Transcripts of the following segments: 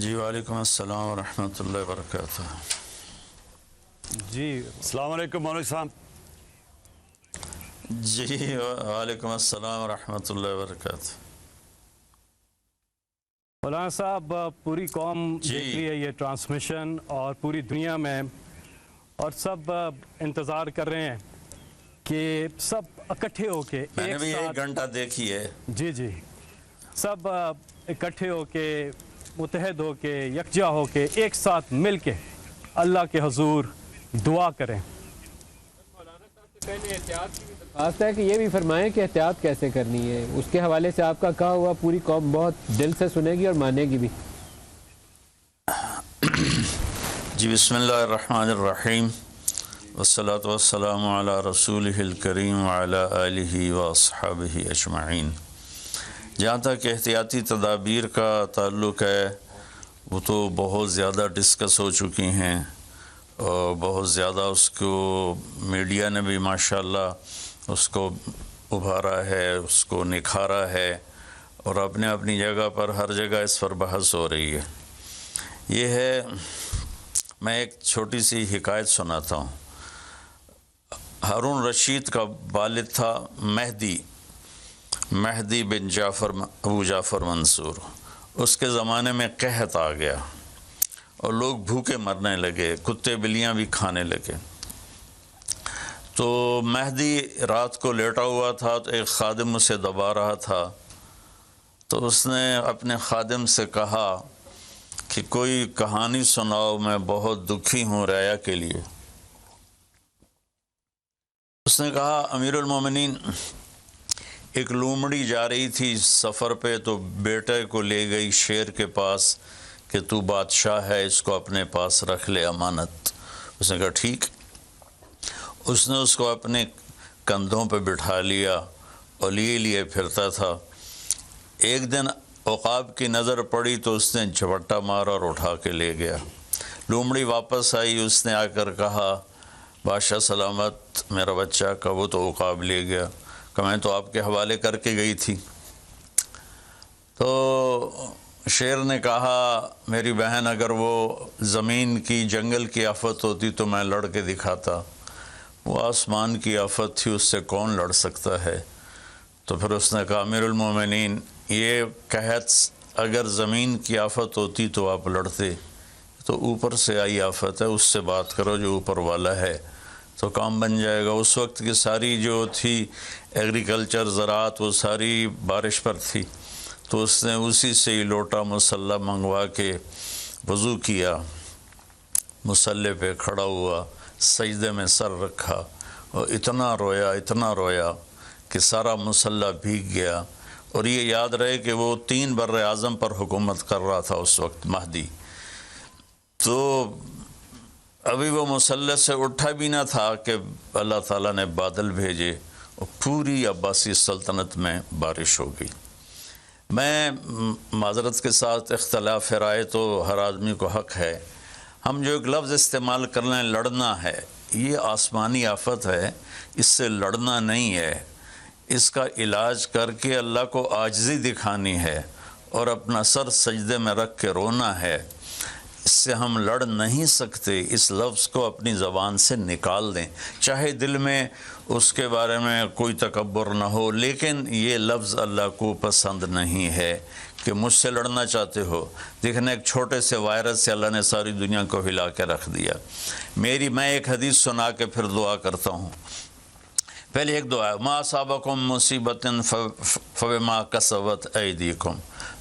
جی وعلیکم السلام ورحمۃ اللہ وبرکاتہ۔ جی السلام علیکم مولوی صاحب۔ جی وعلیکم السلام ورحمۃ اللہ وبرکاتہ۔ مولانا صاحب، پوری قوم جی دیکھ رہی ہے یہ ٹرانسمیشن اور پوری دنیا میں، اور سب انتظار کر رہے ہیں کہ سب اکٹھے ہو کے میں نے ایک بھی ساتھ، 1 گھنٹہ دیکھی ہے۔ جی سب اکٹھے ہو کے، متحد ہو کے، یکجا ہو کے، ایک ساتھ مل کے اللہ کے حضور دعا کریں۔ خاص ہے کہ یہ بھی فرمائیں کہ احتیاط کیسے کرنی ہے، اس کے حوالے سے آپ کا کہا ہوا پوری قوم بہت دل سے سنے گی اور مانے گی بھی۔ جی بسم اللہ الرحمن الرحیم، والصلاة والسلام علی رسولہ الکریم وعلی آلہ واصحابہ اجمعین۔ جہاں تک احتیاطی تدابیر کا تعلق ہے، وہ تو بہت زیادہ ڈسکس ہو چکی ہیں، اور بہت زیادہ اس کو میڈیا نے بھی ماشاءاللہ اس کو ابھارا ہے، اس کو نکھارا ہے، اور اپنے اپنی جگہ پر ہر جگہ اس پر بحث ہو رہی ہے۔ یہ ہے، میں ایک چھوٹی سی حکایت سناتا ہوں۔ ہارون رشید کا والد تھا مہدی بن ابو جعفر منصور۔ اس کے زمانے میں قحط آ گیا اور لوگ بھوکے مرنے لگے، کتے بلیاں بھی کھانے لگے۔ تو مہدی رات کو لیٹا ہوا تھا، تو ایک خادم اسے دبا رہا تھا، تو اس نے اپنے خادم سے کہا کہ کوئی کہانی سناؤ، میں بہت دکھی ہوں رعایا کے لیے۔ اس نے کہا امیر المومنین، ایک لومڑی جا رہی تھی سفر پہ، تو بیٹے کو لے گئی شیر کے پاس کہ تو بادشاہ ہے، اس کو اپنے پاس رکھ لے امانت۔ اس نے کہا ٹھیک۔ اس نے اس کو اپنے کندھوں پہ بٹھا لیا اور لیے پھرتا تھا۔ ایک دن عقاب کی نظر پڑی تو اس نے جھپٹا مارا اور اٹھا کے لے گیا۔ لومڑی واپس آئی، اس نے آ کر کہا بادشاہ سلامت، میرا بچہ کا وہ تو عقاب لے گیا، کہ میں تو آپ کے حوالے کر کے گئی تھی۔ تو شیر نے کہا میری بہن، اگر وہ زمین کی جنگل کی آفت ہوتی تو میں لڑ کے دکھاتا، وہ آسمان کی آفت تھی، اس سے کون لڑ سکتا ہے؟ تو پھر اس نے کہا امیر المومنین، یہ قحط اگر زمین کی آفت ہوتی تو آپ لڑتے، تو اوپر سے آئی آفت ہے، اس سے بات کرو جو اوپر والا ہے، تو کام بن جائے گا۔ اس وقت کی ساری جو تھی ایگریکلچر، زراعت، وہ ساری بارش پر تھی، تو اس نے اسی سے ہی لوٹا مصلی منگوا کے وضو کیا، مصلی پہ کھڑا ہوا، سجدے میں سر رکھا، اور اتنا رویا کہ سارا مصلی بھیگ گیا۔ اور یہ یاد رہے کہ وہ 3 بر اعظم پر حکومت کر رہا تھا اس وقت مہدی۔ تو ابھی وہ مصلی سے اٹھا بھی نہ تھا کہ اللہ تعالیٰ نے بادل بھیجے اور پوری عباسی سلطنت میں بارش ہو گئی۔ میں معذرت کے ساتھ، اختلاف رائے تو ہر آدمی کو حق ہے، ہم جو ایک لفظ استعمال کر لیں لڑنا ہے، یہ آسمانی آفت ہے، اس سے لڑنا نہیں ہے، اس کا علاج کر کے اللہ کو عاجزی دکھانی ہے اور اپنا سر سجدے میں رکھ کے رونا ہے۔ اس سے ہم لڑ نہیں سکتے، اس لفظ کو اپنی زبان سے نکال دیں، چاہے دل میں اس کے بارے میں کوئی تکبر نہ ہو، لیکن یہ لفظ اللہ کو پسند نہیں ہے کہ مجھ سے لڑنا چاہتے ہو۔ دیکھنا، ایک چھوٹے سے وائرس سے اللہ نے ساری دنیا کو ہلا کے رکھ دیا۔ میں ایک حدیث سنا کے پھر دعا کرتا ہوں۔ پہلے ایک دعا ہے، ما اصابکم مصیبت فبما کسبت ایدیکم،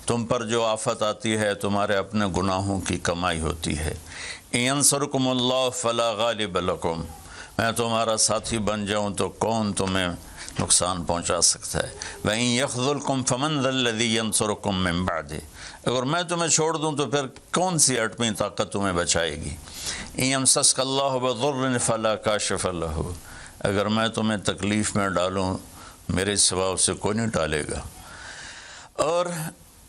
تم پر جو آفت آتی ہے تمہارے اپنے گناہوں کی کمائی ہوتی ہے۔ ان ینصرکم اللہ فلا غالب لکم، میں تمہارا ساتھی بن جاؤں تو کون تمہیں نقصان پہنچا سکتا ہے۔ وَإِن يَخْذُلْكُمْ فَمَنْ ذَا الَّذِي يَنْصُرُكُمْ مِنْ بَعْدِهِ، اگر میں تمہیں چھوڑ دوں تو پھر کون سی ایٹمی طاقت تمہیں بچائے گی۔ إِن يَمْسَسْكَ اللَّهُ بِضُرٍّ فَلَا كَاشِفَ لَهُ، اگر میں تمہیں تکلیف میں ڈالوں میرے سوا اسے کوئی نہیں ڈالے گا۔ اور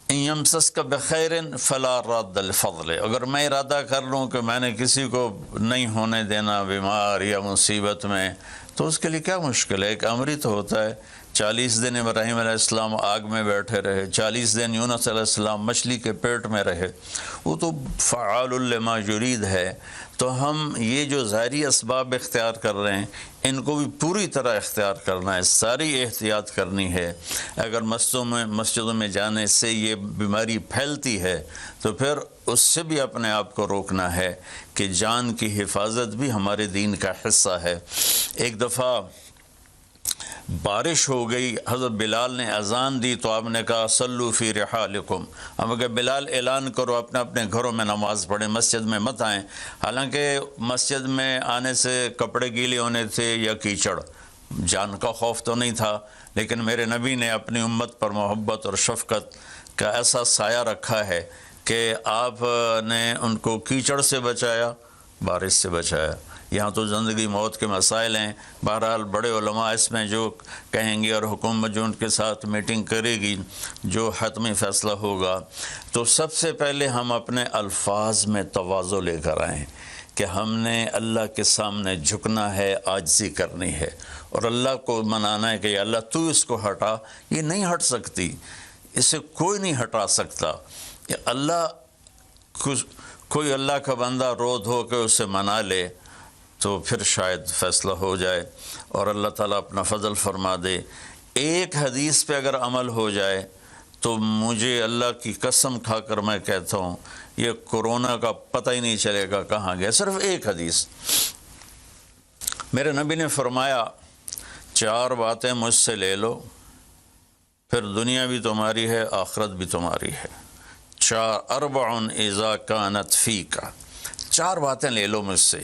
إِن يَمْسَسْكَ بِخَيْرٍ فَلَا رَادَّ لِفَضْلِهِ، اگر میں ارادہ کر لوں کہ میں نے کسی کو نہیں ہونے دینا بیمار یا مصیبت میں، تو اس کے لیے کیا مشکل ہے، ایک امر ہی تو ہوتا ہے، 40 دن ابراہیم علیہ السلام آگ میں بیٹھے رہے، 40 دن یونس علیہ السلام مچھلی کے پیٹ میں رہے، وہ تو فعال لما یرید ہے۔ تو ہم یہ جو ظاہری اسباب اختیار کر رہے ہیں ان کو بھی پوری طرح اختیار کرنا ہے، ساری احتیاط کرنی ہے۔ اگر مسجدوں میں جانے سے یہ بیماری پھیلتی ہے تو پھر اس سے بھی اپنے آپ کو روکنا ہے کہ جان کی حفاظت بھی ہمارے دین کا حصہ ہے۔ ایک دفعہ بارش ہو گئی، حضرت بلال نے اذان دی تو آپ نے کہا صلو فی رحالکم، ہم کہ بلال اعلان کرو اپنے اپنے گھروں میں نماز پڑھیں، مسجد میں مت آئیں۔ حالانکہ مسجد میں آنے سے کپڑے گیلے ہونے تھے یا کیچڑ، جان کا خوف تو نہیں تھا، لیکن میرے نبی نے اپنی امت پر محبت اور شفقت کا ایسا سایہ رکھا ہے کہ آپ نے ان کو کیچڑ سے بچایا، بارش سے بچایا۔ یہاں تو زندگی موت کے مسائل ہیں، بہرحال بڑے علماء اس میں جو کہیں گے اور حکومت جو ان کے ساتھ میٹنگ کرے گی، جو حتمی فیصلہ ہوگا، تو سب سے پہلے ہم اپنے الفاظ میں تواضع لے کر آئیں کہ ہم نے اللہ کے سامنے جھکنا ہے، عاجزی کرنی ہے اور اللہ کو منانا ہے کہ یا اللہ تو اس کو ہٹا، یہ نہیں ہٹ سکتی، اسے کوئی نہیں ہٹا سکتا۔ اللہ کوئی اللہ کا بندہ رو دھو کے اسے منا لے تو پھر شاید فیصلہ ہو جائے اور اللہ تعالیٰ اپنا فضل فرما دے۔ ایک حدیث پہ اگر عمل ہو جائے تو مجھے اللہ کی قسم کھا کر میں کہتا ہوں یہ کورونا کا پتہ ہی نہیں چلے گا کہاں گیا۔ صرف ایک حدیث، میرے نبی نے فرمایا 4 باتیں مجھ سے لے لو، پھر دنیا بھی تمہاری ہے، آخرت بھی تمہاری ہے۔ 4 اذا کانت فیک، 4 باتیں لے لو مجھ سے،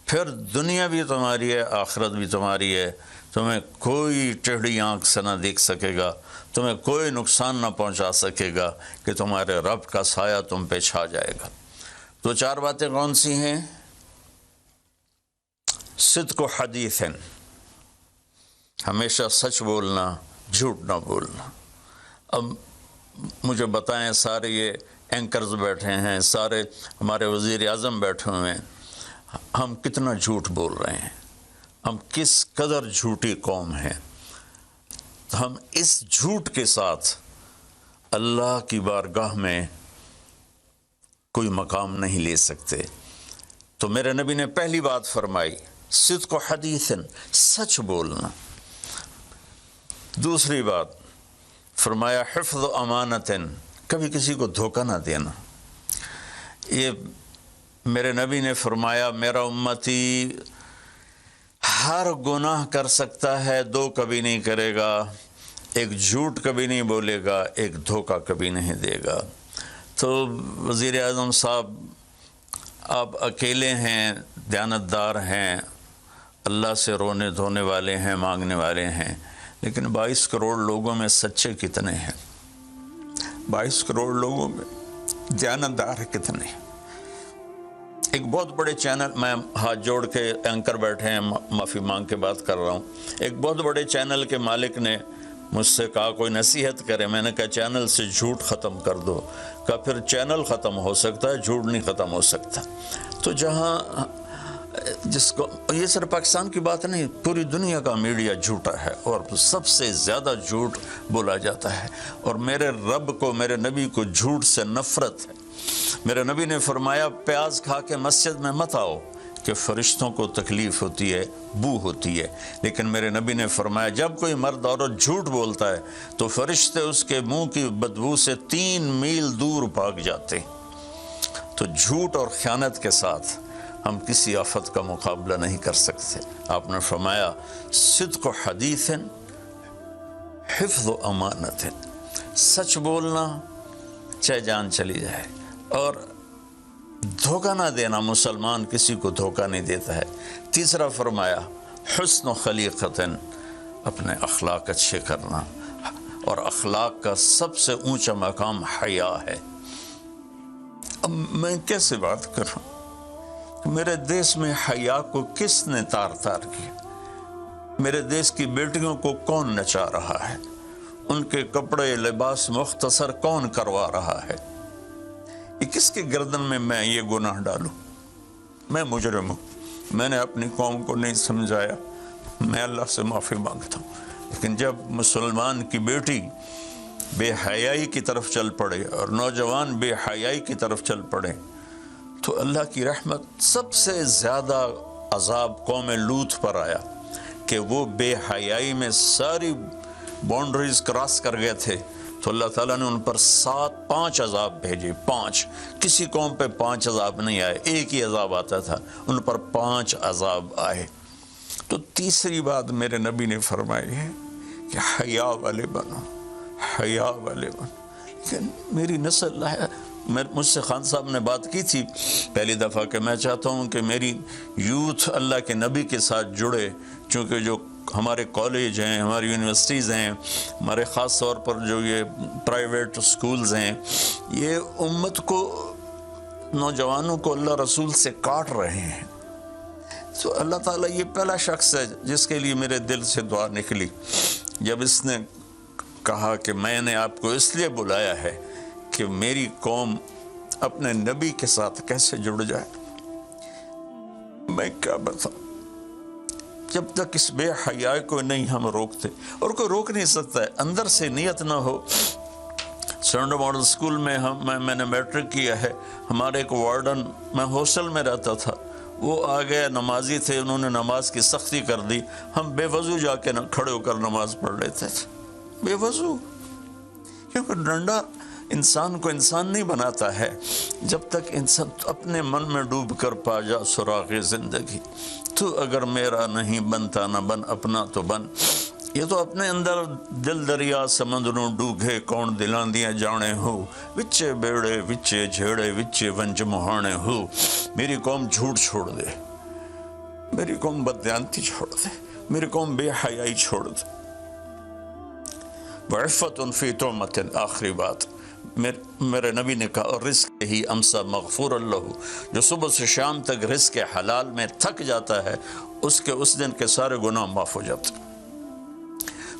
پھر دنیا بھی تمہاری ہے، آخرت بھی تمہاری ہے، تمہیں کوئی ٹیڑھی آنکھ سے نہ دیکھ سکے گا، تمہیں کوئی نقصان نہ پہنچا سکے گا کہ تمہارے رب کا سایہ تم پہ چھا جائے گا۔ تو 4 باتیں کون سی ہیں؟ صدق و حدیث، ہمیشہ سچ بولنا، جھوٹ نہ بولنا۔ اب مجھے بتائیں، سارے یہ اینکرز بیٹھے ہیں، سارے ہمارے وزیر اعظم بیٹھے ہوئے ہیں، ہم کتنا جھوٹ بول رہے ہیں، ہم کس قدر جھوٹی قوم ہیں۔ ہم اس جھوٹ کے ساتھ اللہ کی بارگاہ میں کوئی مقام نہیں لے سکتے۔ تو میرے نبی نے پہلی بات فرمائی صدق و حدیث، سچ بولنا۔ دوسری بات فرمایا حفظ و امانت، کبھی کسی کو دھوکہ نہ دینا۔ یہ میرے نبی نے فرمایا میرا امتی ہر گناہ کر سکتا ہے، 2 کبھی نہیں کرے گا، ایک جھوٹ کبھی نہیں بولے گا، ایک دھوکہ کبھی نہیں دے گا۔ تو وزیر اعظم صاحب آپ اکیلے ہیں، دیانتدار ہیں، اللہ سے رونے دھونے والے ہیں، مانگنے والے ہیں، لیکن 22 کروڑ لوگوں میں سچے کتنے ہیں؟ 22 کروڑ لوگوں میں دیانتدار کتنے ہیں؟ ایک بہت بڑے چینل، میں ہاتھ جوڑ کے اینکر بیٹھے ہیں، معافی مانگ کے بات کر رہا ہوں، ایک بہت بڑے چینل کے مالک نے مجھ سے کہا کوئی نصیحت کرے، میں نے کہا چینل سے جھوٹ ختم کر دو۔ کہا پھر چینل ختم ہو سکتا ہے، جھوٹ نہیں ختم ہو سکتا۔ تو جہاں جس کو، یہ صرف پاکستان کی بات نہیں، پوری دنیا کا میڈیا جھوٹا ہے اور سب سے زیادہ جھوٹ بولا جاتا ہے، اور میرے رب کو، میرے نبی کو جھوٹ سے نفرت ہے۔ میرے نبی نے فرمایا پیاز کھا کے مسجد میں مت آؤ کہ فرشتوں کو تکلیف ہوتی ہے، بو ہوتی ہے، لیکن میرے نبی نے فرمایا جب کوئی مرد عورت جھوٹ بولتا ہے تو فرشتے اس کے منہ کی بدبو سے 3 میل دور بھاگ جاتے ہیں۔ تو جھوٹ اور خیانت کے ساتھ ہم کسی آفت کا مقابلہ نہیں کر سکتے۔ آپ نے فرمایا صدق و حدیث، حفظ و امانت، سچ بولنا چاہے جان چلی جائے، اور دھوکہ نہ دینا، مسلمان کسی کو دھوکہ نہیں دیتا ہے۔ تیسرا فرمایا حسن و خلیقت، اپنے اخلاق اچھے کرنا، اور اخلاق کا سب سے اونچا مقام حیا ہے۔ اب میں کیسے بات کروں؟ میرے دیش میں حیا کو کس نے تار تار کیا؟ میرے دیش کی بیٹیوں کو کون نچا رہا ہے؟ ان کے کپڑے لباس مختصر کون کروا رہا ہے؟ یہ کس کے گردن میں یہ گناہ ڈالوں؟ میں مجرم ہوں، میں نے اپنی قوم کو نہیں سمجھایا، میں اللہ سے معافی مانگتا ہوں۔ لیکن جب مسلمان کی بیٹی بے حیائی کی طرف چل پڑے اور نوجوان بے حیائی کی طرف چل پڑے تو اللہ کی رحمت سب سے زیادہ عذاب قوم لوط پر آیا کہ وہ بے حیائی میں ساری باؤنڈریز کراس کر گئے تھے، تو اللہ تعالیٰ نے ان پر 5 عذاب بھیجے۔ 5 کسی قوم پہ 5 عذاب نہیں آئے، ایک ہی عذاب آتا تھا، ان پر 5 عذاب آئے۔ تو تیسری بات میرے نبی نے فرمائی ہے کہ حیا والے بنو، حیا والے بنو۔ کہ میری نسل ہے، مجھ سے خان صاحب نے بات کی تھی پہلی دفعہ کہ میں چاہتا ہوں کہ میری یوتھ اللہ کے نبی کے ساتھ جڑے، چونکہ جو ہمارے کالج ہیں، ہماری یونیورسٹیز ہیں، ہمارے خاص طور پر جو یہ پرائیویٹ سکولز ہیں، یہ امت کو، نوجوانوں کو اللہ رسول سے کاٹ رہے ہیں۔ تو اللہ تعالیٰ یہ پہلا شخص ہے جس کے لیے میرے دل سے دعا نکلی جب اس نے کہا کہ میں نے آپ کو اس لیے بلایا ہے کہ میری قوم اپنے نبی کے ساتھ کیسے جڑ جائے۔ میں کیا بتاؤں، جب تک اس بے حیائی کو نہیں ہم روکتے، اور کوئی روک نہیں سکتا ہے، اندر سے نیت نہ ہو۔ سرنڈو ماڈل اسکول میں میں نے میٹرک کیا ہے، ہمارے ایک وارڈن، میں ہاسٹل میں رہتا تھا، وہ آ گئے، نمازی تھے، انہوں نے نماز کی سختی کر دی، ہم بے وضو جا کے کھڑے ہو کر نماز پڑھ لیتے تھے، بے وضو، کیونکہ ڈنڈا انسان کو انسان نہیں بناتا ہے جب تک انسان اپنے من میں ڈوب کر پا جا سراغ زندگی۔ تو اگر میرا نہیں بنتا نہ بن، اپنا تو بن۔ یہ تو اپنے اندر دل دریا سمندروں ڈوگے کون دلاندیاں جانے ہو، وچے بیڑے وچے جھیڑے وچے ونج مہانے ہو۔ میری قوم جھوٹ چھوڑ دے، میری قوم بددیانتی چھوڑ دے، میری قوم بے حیائی چھوڑ دے۔ وعفت فی تہمت، آخری بات میرے نبی نے کہا، رزق ہی امسا مغفور اللہ، جو صبح سے شام تک رزق حلال میں تھک جاتا ہے اس دن کے سارے گناہ معاف ہو جاتے۔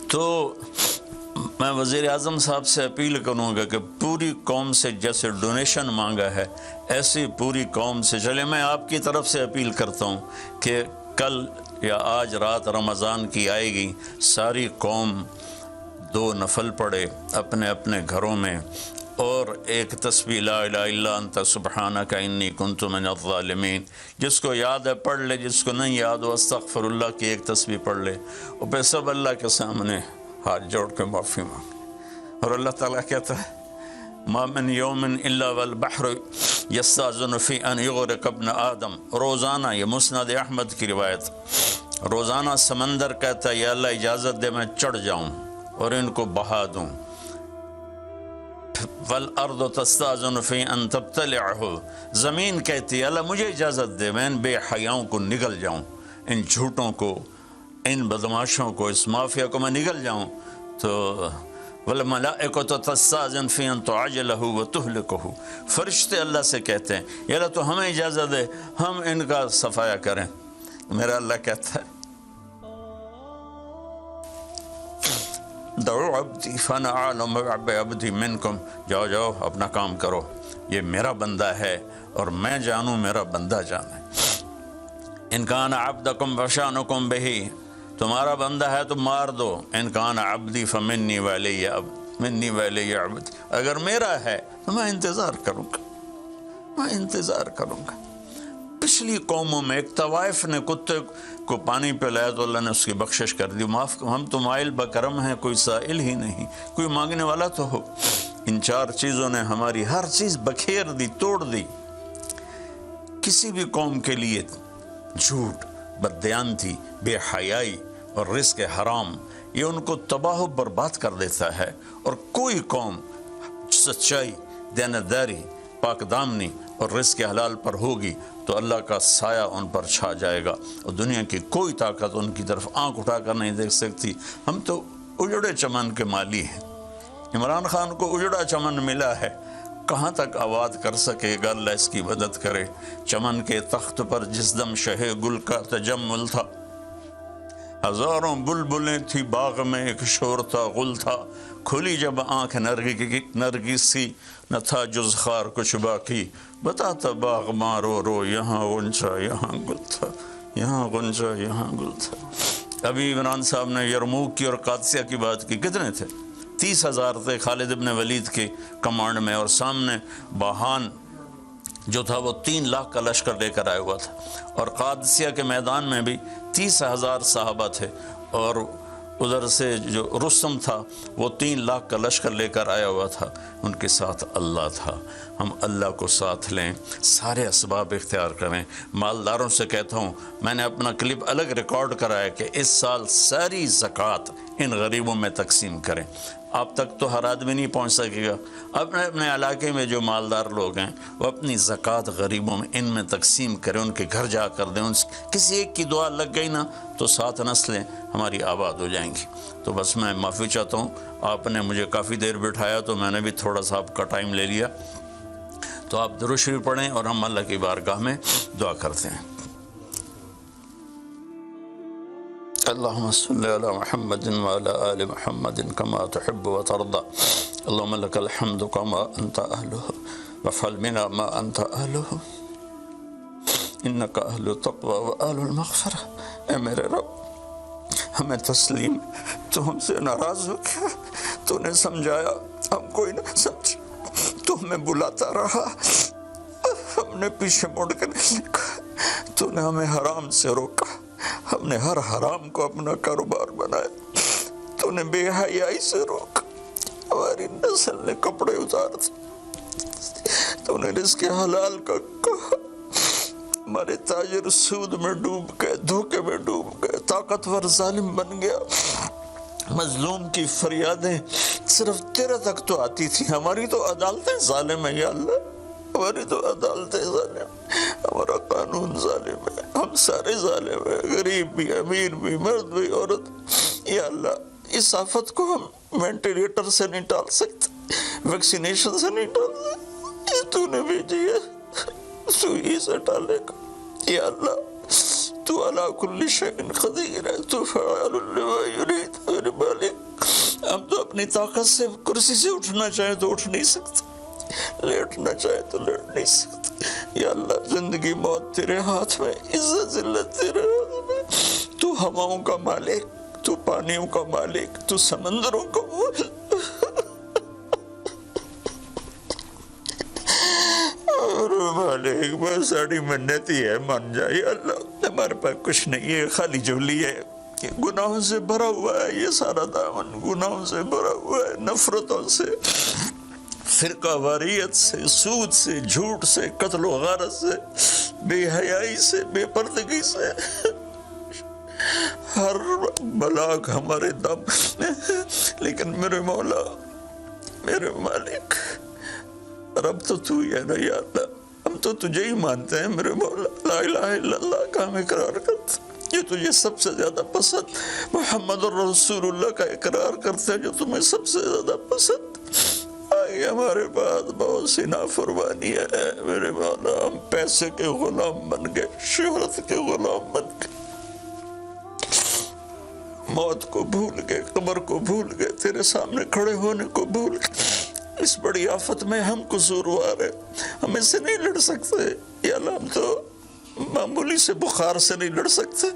تو میں وزیر اعظم صاحب سے اپیل کروں گا کہ پوری قوم سے جیسے ڈونیشن مانگا ہے، ایسی پوری قوم سے چلے۔ میں آپ کی طرف سے اپیل کرتا ہوں کہ کل یا آج رات رمضان کی آئے گی، ساری قوم 2 نفل پڑھے اپنے اپنے گھروں میں، اور ایک تسبیح لا الہ الا انت سبحانک انی کنت من الظالمین، جس کو یاد ہے پڑھ لے، جس کو نہیں یاد ہو استغفر اللہ کی ایک تسبیح پڑھ لے، اور پھر سب اللہ کے سامنے ہاتھ جوڑ کے معافی مانگے۔ اور اللہ تعالیٰ کہتا ہے ما من یوم الا والبحر یستاذن فی ان یغرق ابن آدم، روزانہ، یہ مسند احمد کی روایت، روزانہ سمندر کہتا ہے یا اللہ اجازت دے میں چڑھ جاؤں اور ان کو بہا دوں۔ والارض تستاذن فی ان تبتلعہ، زمین کہتی ہے اللہ مجھے اجازت دے میں ان بے حیاؤں کو نگل جاؤں، ان جھوٹوں کو، ان بدماشوں کو، اس مافیا کو میں نگل جاؤں۔ تو والملائکۃ تستاذن فی ان تعجلہ وتہلکہ، فرشتے اللہ سے کہتے ہیں یا اللہ تو ہمیں اجازت دے ہم ان کا صفایا کریں۔ میرا اللہ کہتا ہے دعو عبدی فانا عالم بعبدی منکم، جاؤ جاؤ اپنا کام کرو، یہ میرا بندہ ہے اور میں جانوں میرا بندہ جانے۔ ان کان عبدکم فشانکم بہی، تمہارا بندہ ہے تو مار دو، ان کان عبدی فمنی ولی عبد، اگر میرا ہے تو میں انتظار کروں گا، میں انتظار کروں گا۔ پچھلی قوموں میں ایک طوائف نے کتے کو پانی پلایا تو اللہ نے اس کی بخشش کر دی، معاف، ہم تو مائل بکرم ہیں، کوئی سائل ہی نہیں، کوئی مانگنے والا تو ہو۔ ان 4 چیزوں نے ہماری ہر چیز بکھیر دی، توڑ دی۔ کسی بھی قوم کے لیے جھوٹ، بددیانتی، بے حیائی اور رزق حرام، یہ ان کو تباہ و برباد کر دیتا ہے۔ اور کوئی قوم سچائی، دیانتداری، پاک دامنی اور رزق حلال پر ہوگی تو اللہ کا سایہ ان پر چھا جائے گا، اور دنیا کی کوئی طاقت ان کی طرف آنکھ اٹھا کر نہیں دیکھ سکتی۔ ہم تو اجڑے چمن کے مالی ہیں، عمران خان کو اجڑا چمن ملا ہے، کہاں تک آباد کر سکے گا، اللہ اس کی مدد کرے۔ چمن کے تخت پر جس دم شہ گل کا تجمل تھا، ہزاروں بلبلیں تھی باغ میں، ایک شور تھا، غل تھا، کھلی جب آنکھ نرگس سی، نہ تھا جز خار کچھ باقی، بتاتا باغ ماں رو رو، یہاں غنچہ یہاں گل تھا، یہاں غنچہ یہاں گل تھا۔ ابھی عمران صاحب نے یرموک کی اور قادسیہ کی بات کی، کتنے تھے؟ 30,000 تھے خالد ابن ولید کے کمانڈ میں، اور سامنے باہان جو تھا وہ 3 لاکھ کا لشکر لے کر آیا ہوا تھا، اور قادسیہ کے میدان میں بھی 30,000 صحابہ تھے، اور ادھر سے جو رستم تھا وہ 3 لاکھ کا لشکر لے کر آیا ہوا تھا، ان کے ساتھ اللہ تھا۔ ہم اللہ کو ساتھ لیں، سارے اسباب اختیار کریں۔ مالداروں سے کہتا ہوں، میں نے اپنا کلپ الگ ریکارڈ کرا ہے کہ اس سال ساری زکوٰۃ ان غریبوں میں تقسیم کریں۔ آپ تک تو ہر آدمی نہیں پہنچ سکے گا، اپنے اپنے علاقے میں جو مالدار لوگ ہیں وہ اپنی زکوٰۃ غریبوں میں ان میں تقسیم کریں، ان کے گھر جا کر دیں۔ کسی ایک کی دعا لگ گئی نا تو 7 نسلیں ہماری آباد ہو جائیں گی۔ تو بس میں معافی چاہتا ہوں، آپ نے مجھے کافی دیر بٹھایا تو میں نے بھی تھوڑا سا آپ کا ٹائم لے لیا، تو آپ درود شریف پڑھیں اور ہم اللہ کی بارگاہ میں دعا کرتے ہیں۔ اللهم صل على محمد وعلى آل محمد كما تحب وترضى اللهم لك الحمد كما أنت أهله وافعل منا ما أنت أهله إنك أهل التقوى وأهل المغفرة۔ اے میرے رب، ہمیں تسلیم، تو ہم سے ناراض ہو گیا، تو نے سمجھایا ہم کوئی نہ سمجھ، تو ہمیں بلاتا رہا، ہم نے پیچھے مڑ کر تو نے ہمیں حرام سے روکا، ہم نے ہر حرام کو اپنا کاروبار بنایا، تو نے بے حیائی سے روکا، ہماری نسل نے کپڑے اتار دیے، تو نے رزق حلال کا کہا، ہمارے تاجر سود میں ڈوب گئے، دھوکے میں ڈوب گئے، طاقتور ظالم بن گیا، مظلوم کی فریادیں صرف تیرے تک تو آتی تھی، ہماری تو عدالتیں ظالم ہیں یا اللہ، ہماری تو عدالتیں ظالم، ہمارا قانون ظالم ہے، ہم سارے ظالم ہیں، غریب بھی، امیر بھی، مرد بھی، عورت۔ یا اللہ، اس آفت کو ہم وینٹیلیٹر سے نہیں ٹال سکتے، ویکسینیشن سے نہیں ٹال سکتے، یہ تو نے بھیجی ہے، تو ہی سے ٹالے گا۔ یا اللہ، تو علی کل شیء قدیر ہے، تو فعال لما یرید، میرے مالک، ہم تو اپنی طاقت سے کرسی سے اٹھنا چاہیں تو اٹھ نہیں سکتے، لیٹنا چاہے تو لیٹ نہیں سکتے۔ یا اللہ، زندگی موت تیرے ہاتھ میں، عزت ذلت تیرے ہاتھ میں، تو ہواؤں کا مالک، تو پانیوں کا مالک، تو سمندروں کا مالک، اور مالک بس ساری منتی ہے، مان جائے۔ یا اللہ، ہمارے پاس کچھ نہیں ہے، خالی جھولی ہے، گناہوں سے بھرا ہوا ہے، یہ سارا دامن گناہوں سے بھرا ہوا ہے، نفرتوں سے، فرقہ واریت سے، سود سے، جھوٹ سے، قتل و غارت سے، بے حیائی سے، بے پردگی سے، ہر بلاک ہمارے دم، لیکن میرے مولا، میرے مالک، رب تو ہی ہے نا یا اللہ، ہم تو تجھے ہی مانتے ہیں میرے مولا، لا الہ الا اللہ کا ہم اقرار کرتے ہیں، یہ تجھے سب سے زیادہ پسند، محمد الرسول اللہ کا اقرار کرتے ہیں جو تمہیں سب سے زیادہ پسند۔ ہمارے پاس بہت سی نافرمانی ہے میرے مولا، ہم پیسے کے غلام بن گئے، شہرت کے غلام بن گئے، موت کو بھول گئے، قبر کو بھول گئے، تیرے سامنے کھڑے ہونے کو بھول گئے۔ اس بڑی آفت میں ہم قصوروار ہیں، ہم اس سے نہیں لڑ سکتے یا اللہ، ہم تو معمولی سے بخار سے نہیں لڑ سکتے،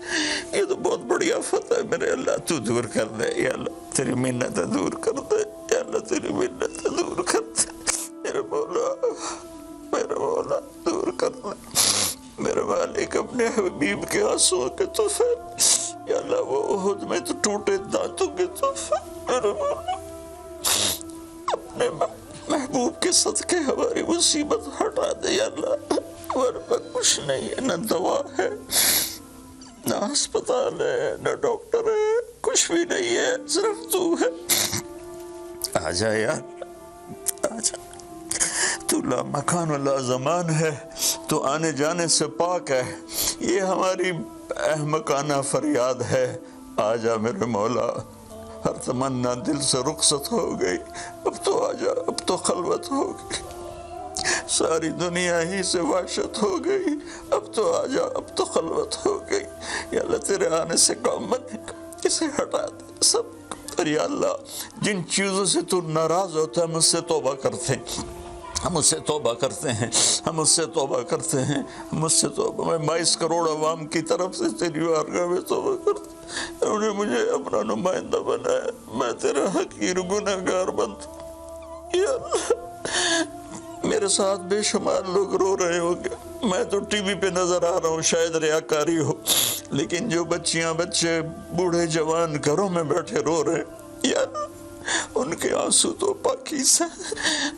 یہ تو بہت بڑی آفت ہے میرے اللہ، تو دور کر دے یا اللہ، تیری منتیں دور کر دے یا اللہ، تیری منتیں دور کر دے میرے مولا، میرے مولا، دور کر دے میرے مالک، اپنے حبیب کے آنسوں کے تحفے یا اللہ، وہ احد میں تو ٹوٹے دانتوں کے تحفے میرے مولا، اپنے محبوب کے صدقے ہماری مصیبت ہٹا دے یا اللہ، ہمارے پاس کچھ نہیں ہے، نہ دوا ہے، نہ ہسپتال ہے، نہ ڈاکٹر ہے، کچھ بھی نہیں ہے، صرف تو ہے، آجا یار، آجا، تو لا مکان و لا زمان ہے، تو آنے جانے سے پاک ہے، یہ ہماری احمقانہ فریاد ہے، آجا میرے مولا، ہر تمنا دل سے رخصت ہو گئی، اب تو آجا، اب تو خلوت ہو گئی، ساری دنیا ہی سے وحشت ہو گئی، اب تو آجا، اب تو خلوت ہو گئی، یا اللہ تیرے آنے سے کام بنے گا، اسے ہٹا دے سب، اور یا اللہ جن چیزوں سے تو ناراض ہوتا ہے مجھ سے توبہ کرتے ہیں، ہم اس سے توبہ کرتے ہیں، ہم اس سے توبہ کرتے ہیں، ہم اس سے توبہ، میں 22 کروڑ عوام کی طرف سے تیری بارگاہ میں توبہ کرتا ہوں، انہوں نے مجھے اپنا نمائندہ بنایا، میں تیرا حقیر گنہگار بنتا ہوں۔ یا اللہ میرے ساتھ بے شمار لوگ رو رہے ہوں گے، میں تو ٹی وی پہ نظر آ رہا ہوں، شاید ریاکاری ہو، لیکن جو بچیاں بچے بوڑھے جوان گھروں میں بیٹھے رو رہے ہیں، یا اللہ ان کے آنسو تو پاکیز ہیں،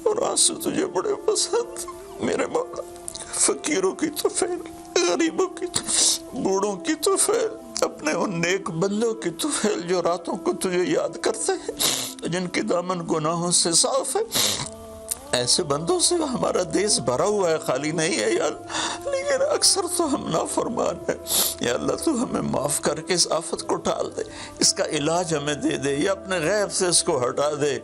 اور آنسو تجھے بڑے پسند۔ میرے مولا فقیروں کی تو فیل، غریبوں کی تو، بوڑھوں کی تو فیل، اپنے ان نیک بندوں کی تو فیل جو راتوں کو تجھے یاد کرتے ہیں، جن کے دامن گناہوں سے صاف ہے۔ ایسے بندوں سے ہمارا دیس بھرا ہوا ہے، خالی نہیں ہے یا اللہ، لیکن اکثر تو ہم نافرمان ہیں۔ یا اللہ تو ہمیں معاف کر کے اس آفت کو ٹال دے، اس کا علاج ہمیں دے دے، یا اپنے غیب سے اس کو ہٹا دے۔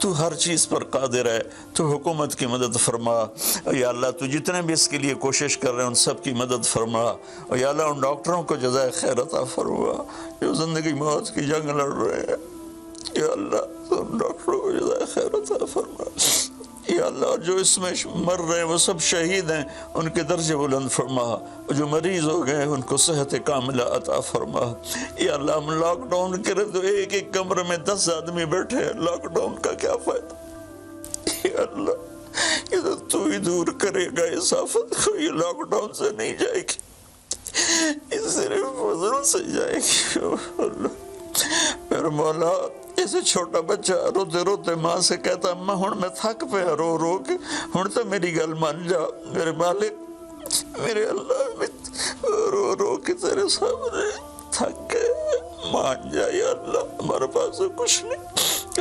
تو ہر چیز پر قادر ہے، تو حکومت کی مدد فرما۔ یا اللہ تو جتنے بھی اس کے لیے کوشش کر رہے ہیں ان سب کی مدد فرما، اور یا اللہ ان ڈاکٹروں کو جزائے خیر عطا فرما جو زندگی موت کی جنگ لڑ رہے ہیں۔ یا اللہ تو ان ڈاکٹروں کو جزائے خیر عطا فرما۔ یا اللہ جو اس میں مر رہے ہیں وہ سب شہید ہیں، ان کے درجے بلند فرما، جو مریض ہو گئے ان کو صحت کاملہ عطا فرما۔ یا اللہ ہم لاک ڈاؤن کرے تو ایک ایک کمرے میں 10 آدمی بیٹھے ہیں، لاک ڈاؤن کا کیا فائدہ؟ یا اللہ یہ تو ہی دور کرے گا اس آفت کو، یہ لاک ڈاؤن سے نہیں جائے گی، یہ صرف فضل سے جائے گی۔ اللہ میرے مولا جیسے چھوٹا بچہ روتے روتے ماں سے کہتا اماں ہن میں تھک پیا رو رو کے، ہن تو میری گل مان جا میرے مالک، میرے اللہ میں رو رو کے تیرے سامنے تھک گئے، مان جا یا اللہ، ہمارے پاس تو کچھ نہیں،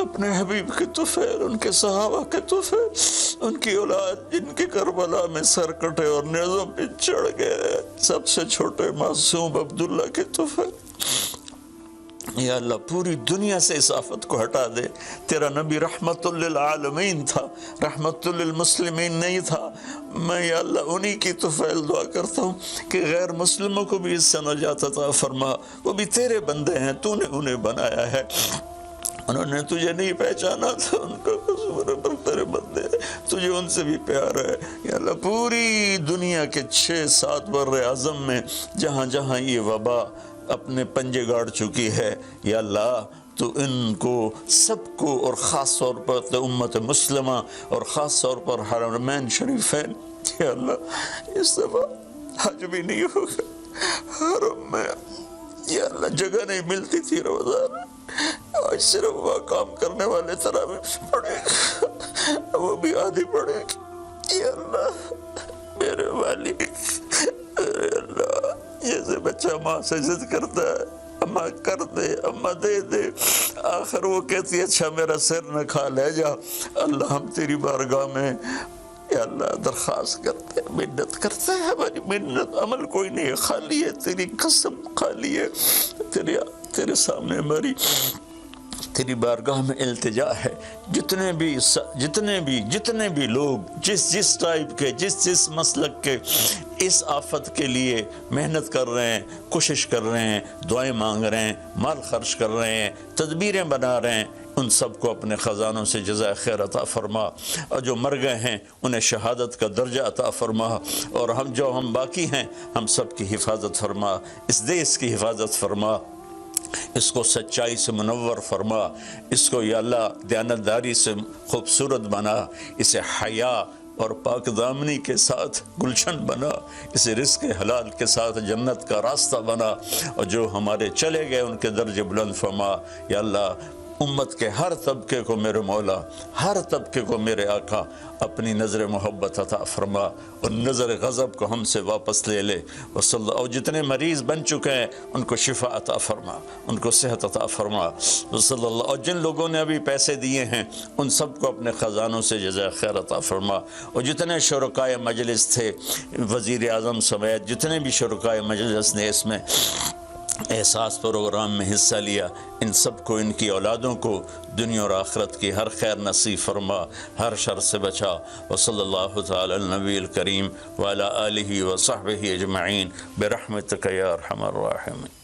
اپنے حبیب کے طفیل، ان کے صحابہ کے طفیل، ان کی اولاد جن کے کربلا میں سر کٹے اور نیزوں پہ چڑھ گئے، سب سے چھوٹے معصوم عبداللہ کے طفیل۔ یا اللہ پوری دنیا سے اس آفت کو ہٹا دے۔ تیرا نبی رحمت للعالمین تھا، رحمت للمسلمین نہیں تھا۔ میں یا اللہ انہی کی طفیل دعا کرتا ہوں کہ غیر مسلموں کو بھی اس سے نجات عطا فرما، وہ بھی تیرے بندے ہیں، تو نے انہیں بنایا ہے، انہوں نے تجھے نہیں پہچانا تھا، ان کا قصور ہے پر تیرے بندے ہیں، تجھے ان سے بھی پیار ہے۔ یا اللہ پوری دنیا کے 6-7 بر اعظم میں جہاں جہاں یہ وبا اپنے پنجے گاڑ چکی ہے، یا اللہ تو ان کو سب کو، اور خاص طور پر امت مسلمہ اور خاص طور پر حرمین شریفین، یا اللہ اس دفعہ حج بھی نہیں ہوگا حرم میں، یا اللہ جگہ نہیں ملتی تھی رمضان، آج صرف وہ کام کرنے والے تراویح پڑھے گا، وہ بھی آدھی پڑھے گی۔ یا اللہ میرے والد، میرے اللہ جیسے بچہ ماں سے ضد کرتا ہے اماں کر دے، اماں دے دے، آخر وہ کہتی ہے اچھا میرا سر نہ کھا لے جا۔ اللہ ہم تیری بارگاہ میں یا اللہ درخواست کرتے ہیں، منت کرتے ہیں، ہماری منت عمل کوئی نہیں ہے، خالی ہے تیری قسم، خالی ہے تیرے سامنے ہماری تیری بارگاہ میں التجا ہے۔ جتنے بھی لوگ جس ٹائپ کے جس مسلک کے اس آفت کے لیے محنت کر رہے ہیں، کوشش کر رہے ہیں، دعائیں مانگ رہے ہیں، مال خرچ کر رہے ہیں، تدبیریں بنا رہے ہیں، ان سب کو اپنے خزانوں سے جزائے خیر عطا فرما، اور جو مر گئے ہیں انہیں شہادت کا درجہ عطا فرما، اور ہم باقی ہیں ہم سب کی حفاظت فرما، اس دیس کی حفاظت فرما، اس کو سچائی سے منور فرما، اس کو یا اللہ دیانتداری سے خوبصورت بنا، اسے حیا اور پاک دامنی کے ساتھ گلشن بنا، اسے رزق حلال کے ساتھ جنت کا راستہ بنا، اور جو ہمارے چلے گئے ان کے درجے بلند فرما۔ یا اللہ امت کے ہر طبقے کو میرے مولا، ہر طبقے کو میرے آقا اپنی نظر محبت عطا فرما، اور نظر غضب کو ہم سے واپس لے لے، اور جتنے مریض بن چکے ہیں ان کو شفا عطا فرما، ان کو صحت عطا فرما، صلی اللہ، اور جن لوگوں نے ابھی پیسے دیے ہیں ان سب کو اپنے خزانوں سے جزائے خیر عطا فرما، اور جتنے شرکائے مجلس تھے، وزیر اعظم سمیت جتنے بھی شرکائے مجلس نے اس میں احساس پروگرام میں حصہ لیا، ان سب کو، ان کی اولادوں کو دنیا اور آخرت کی ہر خیر نصیب فرما، ہر شر سے بچا، وصلی اللہ تعالی النبی الکریم وعلی آلہ وصحبہ اجمعین برحمتک یا ارحم الراحمین۔